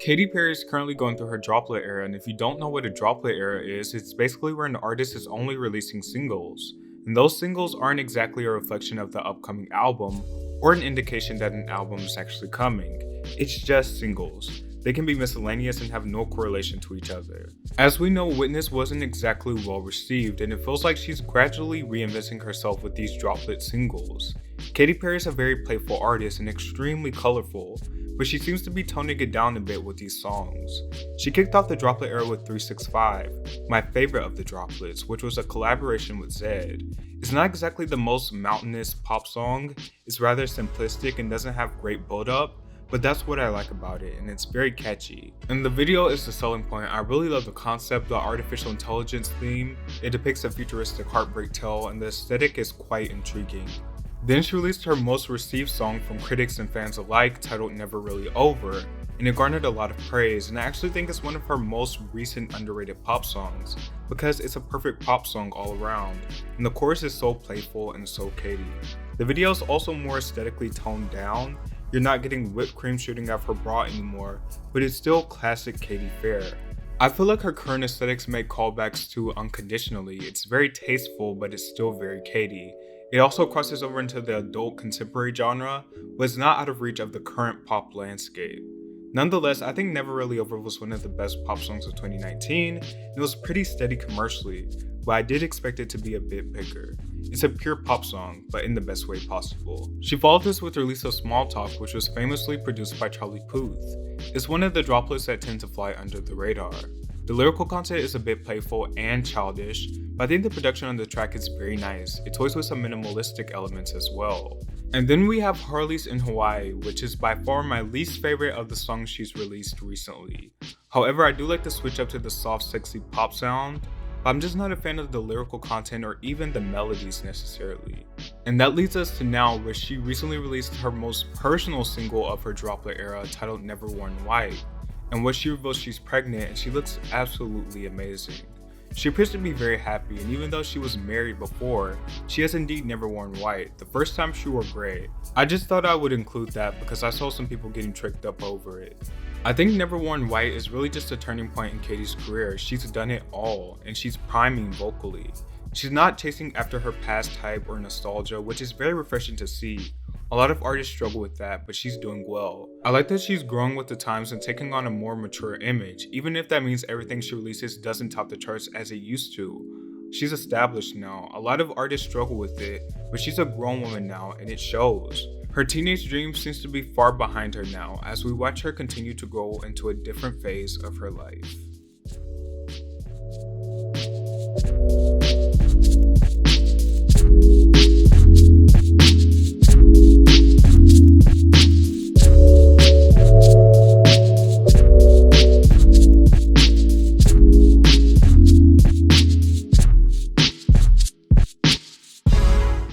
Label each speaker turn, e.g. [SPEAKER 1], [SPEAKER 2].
[SPEAKER 1] Katy Perry is currently going through her droplet era, and if you don't know what a droplet era is, it's basically where an artist is only releasing singles. And those singles aren't exactly a reflection of the upcoming album or an indication that an album is actually coming. It's just singles. They can be miscellaneous and have no correlation to each other. As we know, Witness wasn't exactly well received, and it feels like she's gradually reinventing herself with these droplet singles. Katy Perry is a very playful artist and extremely colorful, but she seems to be toning it down a bit with these songs. She kicked off the droplet era with 365, my favorite of the droplets, which was a collaboration with Zedd. It's not exactly the most mountainous pop song, it's rather simplistic and doesn't have great build-up, but that's what I like about it, and it's very catchy. And the video is the selling point. I really love the concept, the artificial intelligence theme. It depicts a futuristic heartbreak tale, and the aesthetic is quite intriguing. Then she released her most received song from critics and fans alike, titled Never Really Over, and it garnered a lot of praise, and I actually think it's one of her most recent underrated pop songs, because it's a perfect pop song all around, and the chorus is so playful and so Katy. The video is also more aesthetically toned down. You're not getting whipped cream shooting out of her bra anymore, but it's still classic Katy fare. I feel like her current aesthetics make callbacks to Unconditionally. It's very tasteful, but it's still very Katy. It also crosses over into the adult contemporary genre, but it's not out of reach of the current pop landscape. Nonetheless, I think Never Really Over was one of the best pop songs of 2019, and it was pretty steady commercially, but I did expect it to be a bit bigger. It's a pure pop song, but in the best way possible. She followed this with the release of Small Talk, which was famously produced by Charlie Puth. It's one of the droplets that tend to fly under the radar. The lyrical content is a bit playful and childish, but I think the production on the track is very nice. It toys with some minimalistic elements as well. And then we have Harley's in Hawaii, which is by far my least favorite of the songs she's released recently. However, I do like to switch up to the soft, sexy pop sound, but I'm just not a fan of the lyrical content or even the melodies necessarily. And that leads us to now, where she recently released her most personal single of her droplet era, titled Never Worn White. And what she reveals, she's pregnant and she looks absolutely amazing. She appears to be very happy, and even though she was married before, she has indeed never worn white. The first time she wore gray. I just thought I would include that because I saw some people getting tricked up over it. I think Never Worn White is really just a turning point in Katy's career. She's done it all, and she's priming vocally. She's not chasing after her past hype or nostalgia, which is very refreshing to see. A lot of artists struggle with that, but she's doing well. I like that she's growing with the times and taking on a more mature image, even if that means everything she releases doesn't top the charts as it used to. She's established now. A lot of artists struggle with it, but she's a grown woman now, and it shows. Her teenage dream seems to be far behind her now, as we watch her continue to grow into a different phase of her life.